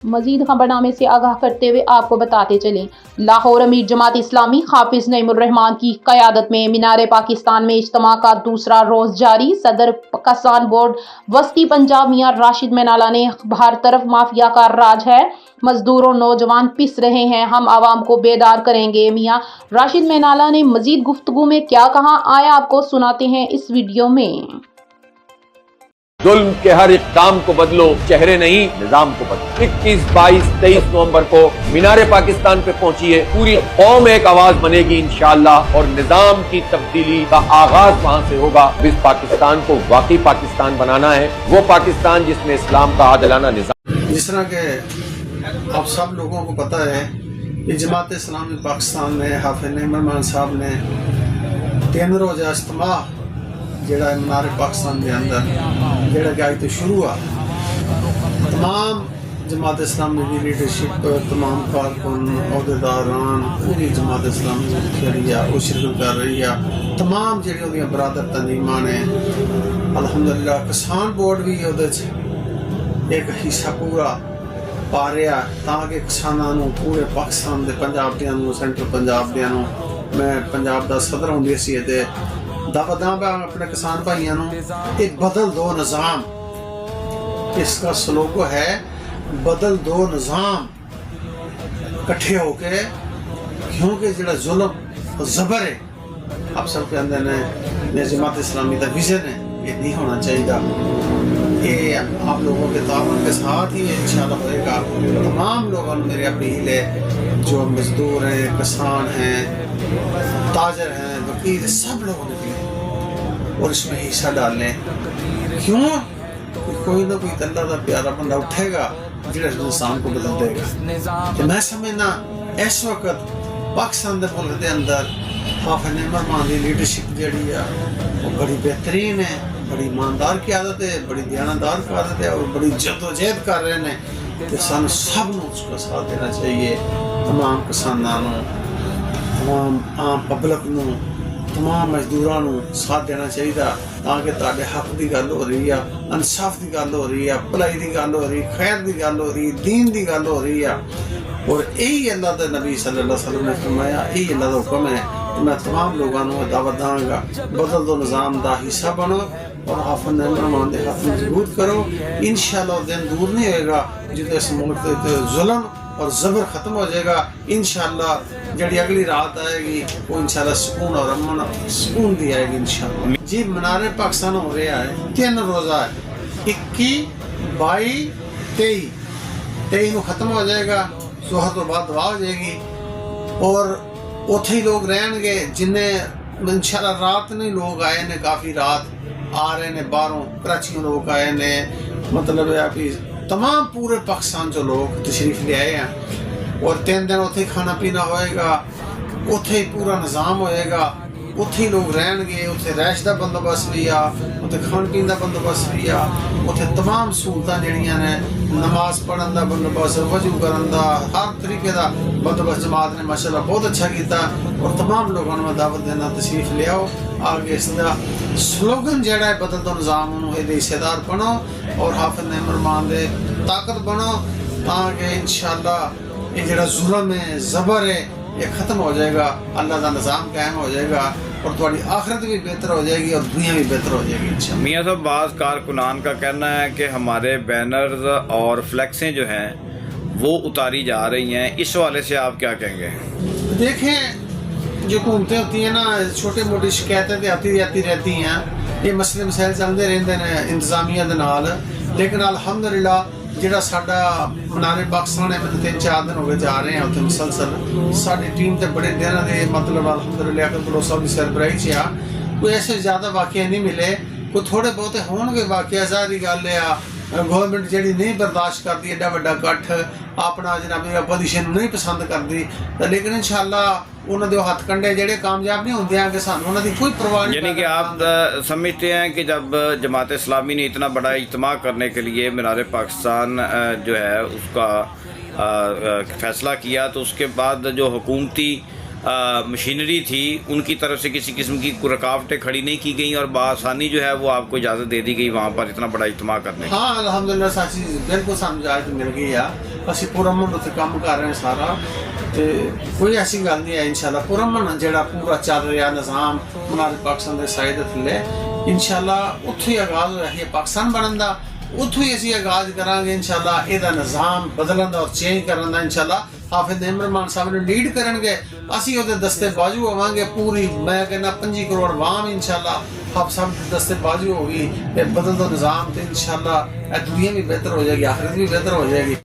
मजीद खबरनामे से आगाह करते हुए आपको बताते चलें, लाहौर अमीर जमात इस्लामी हाफिज नईमुर रहमान की क़यादत में मीनार पाकिस्तान में इज्तिमा का दूसरा रोज़ जारी। सदर किसान बोर्ड वस्ती पंजाब मियां राशिद मैनाला ने हर तरफ माफिया का राज है, मजदूरों नौजवान पिस रहे हैं, हम आवाम को बेदार करेंगे। मियां राशिद मैनाला ने मजीद गुफ्तगू में क्या कहा, आया आपको सुनाते हैं इस वीडियो में। जुल्म के हर इक़दाम को बदलो, चेहरे नहीं निजाम को बदलो। 21, 22, 23 नवंबर को मीनार पाकिस्तान पे पहुंचिए, पूरी कौम एक आवाज बनेगी इंशाअल्लाह और निजाम की तब्दीली का आगाज वहां से होगा। इस पाकिस्तान को वाकई पाकिस्तान बनाना है, वो पाकिस्तान जिसमें इस्लाम का आदिलाना निजाम। जिस तरह के आप सब लोगों को पता है कि जमात इस्लामी पाकिस्तान में हाफिज नईमुर रहमान साहब ने 3 रोज़ा इज्तिमा जेड़ा मीनार पाकिस्तान के अंदर जेड़ा कि आज तो शुरू हुआ, तमाम जमात इस्लामी की लीडरशिप, तमाम कारकुन, अहदेदारान, पूरी जमात इस्लामी जेह्ड़ी वो शिरकत कर रही है। तमाम जेह्ड़ी उहदियां बरादर तंजीमां ने, अल्हम्दुलिल्लाह किसान बोर्ड भी उहदे च एक हिस्सा पूरा पा रहा ताकि किसानां नूं पूरे पाकिस्तान के पंजाब दियां नूं, सेंट्रल पंजाब दियां नूं, मैं पंजाब का सदर होंदी सी ते दावदां अपने किसान भाइयों को एक बदल दो निज़ाम, इसका स्लोगन है बदल दो निज़ाम, इकट्ठे होके, क्योंकि जो जुल्म और ज़बर है आप सब के अंदर ने जमात इस्लामी का विजन है, ये नहीं होना चाहिए। ये आप लोगों के ताउन के साथ ही इंशाअल्लाह होएगा। तमाम लोगों ने मेरी अपील है, जो मजदूर हैं, किसान हैं, ताजर हैं, वकील, सब लोगों ने और इसमें हिस्सा डालें। क्यों? कोई ना कोई अल्लाह का प्यारा बंदा उठेगा जो इंसान को बदल देगा। तो मैं समझना इस वक्त पाकिस्तान के मुल्क के अंदर हाफिज नईमुर रहमान की लीडरशिप जी है वो बड़ी बेहतरीन है, बड़ी ईमानदार की आदत है, बड़ी दयानतदार की आदत है और बड़ी जदोजहद कर रहे हैं। तो सानू सब नूं उसका साथ देना चाहिए, तमाम किसानों, तमाम आम पब्लिक नूं, तमाम मजदूरों को साथ देना चाहिए ताकि तुहाडे हक की गल हो रही है, इंसाफ की गल हो रही है, भलाई की गल हो रही है, खैर की गल हो रही है, दीन की गल हो रही है और यही अल्लाह के नबी सल्लल्लाहु अलैहि वसल्लम ने फरमाया, यही अल्लाह का हुक्म है। तो मैं तमाम लोगों को दावत दांगा, बदल दो निज़ाम का हिस्सा बनो और हाफिज नईमुर रहमान के हाथ मजबूत करो। इंशाअल्लाह दिन दूर नहीं होएगा जिस इस मुल्क के जुल्म और ज़बर ख़त्म हो जाएगा। इंशाअल्लाह जड़ी अगली रात आएगी वो इंशाअल्लाह सुकून और अमन सुकून भी आएगी इंशाअल्लाह। जी मीनार पाकिस्तान हो रहा है, 3 रोज़ा है, 21, 22, 23 को ख़त्म हो जाएगा, सुबह तो बाद दुआ हो जाएगी और उत्थे ही लोग रहेंगे जिन्हें इंशाअल्लाह रात नहीं लोग आए ने, काफ़ी रात आ रहे ने, बाहरों कराची लोग आए ने, मतलब है कि तमाम पूरे पाकिस्तान जो लोग तशरीफ ले आए हैं और 3 दिन उत्थे खाना पीना होएगा, उत्थे ही पूरा निज़ाम होएगा, उत्थे ही लोग रहेंगे, उत्थे रैश का बंदोबस्त भी आ, उत्थे खान पीन का बंदोबस्त भी आ, उत्थे तमाम सहूलतां जड़ियां ने, नमाज पढ़न का बंदोबस्त, वजू करन का, हर तरीके का बंदोबस्त जमात ने माशाअल्लाह बहुत अच्छा किया और तमाम लोगों को दावत देना तशरीफ ले आओ। आगे इसका स्लोगन जड़ा है बदल दो निज़ाम, उन्होंने हिस्सेदार बनो और हाफिज नईमुर रहमान दे ताकत बनो ताकि इंशाअल्लाह ये जड़ा जुल्म है, ज़बर है, ये ख़त्म हो जाएगा, अल्लाह का निज़ाम कायम हो जाएगा और तुम्हारी आखिरत भी बेहतर हो जाएगी और दुनिया भी बेहतर हो जाएगी इंशाअल्लाह। मियाँ साहब, बाज़ कारकुनान का कहना है कि हमारे बैनर्स और फ्लैक्सें जो हैं वो उतारी जा रही हैं, इस हवाले से आप क्या कहेंगे? देखें, जो हुकूमतें होती हैं ना, छोटी मोटी शिकायतें तो आती रहती हैं, ये मसले मसाइल चलते रहते हैं इंतजामिया के नाल, लेकिन अल्हम्दुलिल्लाह जिहड़ा साडा मीनार पाकिस्तान है, मतलब 3-4 दिन हो गए जा रहे हैं उत्थे मुसलसल, साडी टीम तो बड़े दिनों के मतलब अल्हम्दुलिल्लाह अकल साहब की सरबराही च आ, कोई ऐसे ज़्यादा वाक़े नहीं मिले, कोई थोड़े बहुते होणगे वाक़े, ज़ाहिर गल है गवर्नमेंट जी नहीं बर्दाश्त करती एडा वड्डा कट्ठ, अपना जनाबी अपोजिशन नहीं पसंद करती, लेकिन इंशाअल्लाह उन्होंने हाथ कंडे जेडे कामयाब नहीं होंगे कि सानू उन्होंने कोई परवाह नहीं। यानी कि आप समझते हैं कि जब जमात इस्लामी ने इतना बड़ा इज्तिमा करने के लिए मीनार पाकिस्तान जो है उसका फैसला किया, तो उसके बाद जो हुकूमती مشینری تھی ان کی طرف سے کسی قسم کی کوئی رکاوٹیں کھڑی نہیں کی گئیں اور بآسانی جو ہے وہ آپ کو اجازت دے دی گئی وہاں پر اتنا بڑا اجتماع کرنے کی؟ ہاں الحمدللہ سچی بالکل سانوں اجازت مل گئی ہے. ਅਸੀਂ ਪੁਰਮਨ ਉੱਤੇ ਕੰਮ ਕਰ ਰਹੇ ਹਾਂ ਸਾਰਾ ਤੇ ਕੋਈ ਐਸੀ ਗੱਲ ਨਹੀਂ ਹੈ. ਇਨਸ਼ਾਅੱਲਾ ਪੁਰਮਨ ਜਿਹੜਾ ਪੂਰਾ ਚੱਲ ਰਿਹਾ ਨਿਜ਼ਾਮ ਮਨਾਰ ਪਾਕਿਸਤਾਨ ਦੇ ਸਾਇਦ ਥੱਲੇ ਇਨਸ਼ਾਅੱਲਾ ਉੱਥੇ ਹੀ ਆਗਾਜ਼ ਹੋਇਆ ਹੈ ਪਾਕਿਸਤਾਨ ਬਣਨ ਦਾ. ਉੱਥੋਂ ਹੀ ਅਸੀਂ ਆਗਾਜ਼ ਕਰਾਂਗੇ ਇਨਸ਼ਾਅੱਲਾ ਇਹਦਾ ਨਿਜ਼ਾਮ ਬਦਲਣ ਦਾ ਔਰ ਚੇਂਜ ਕਰਨ ਦਾ. ਇਨਸ਼ਾਅੱਲਾ ਹਾਫਿਜ਼ ਨਿਮਰਮਾਨ ਸਾਹਿਬ ਨੂੰ ਲੀਡ ਕਰਨਗੇ, ਅਸੀਂ ਉਹਦੇ ਦਸਤੇ ਬਾਜੂ ਹੋਵਾਂਗੇ. ਪੂਰੀ ਮੈਂ ਕਹਿੰਦਾ 25 ਕਰੋੜ ਆਵਾਮ ਇਨਸ਼ਾਅੱਲਾ ਹਾਫਿਜ਼ ਸਾਹਿਬ ਦੇ ਦਸਤੇ ਬਾਜੂ ਹੋਗੀ ਤੇ ਬਦਲ ਦੋ ਨਿਜ਼ਾਮ ਤੇ ਇਨਸ਼ਾਅੱਲਾ ਇਹ ਦੁਨੀਆ ਵੀ ਬਿਹਤਰ ਹੋ ਜਾਏਗੀ, ਆਖਿਰਤ ਵੀ ਬਿਹਤਰ ਹੋ ਜਾਏਗੀ.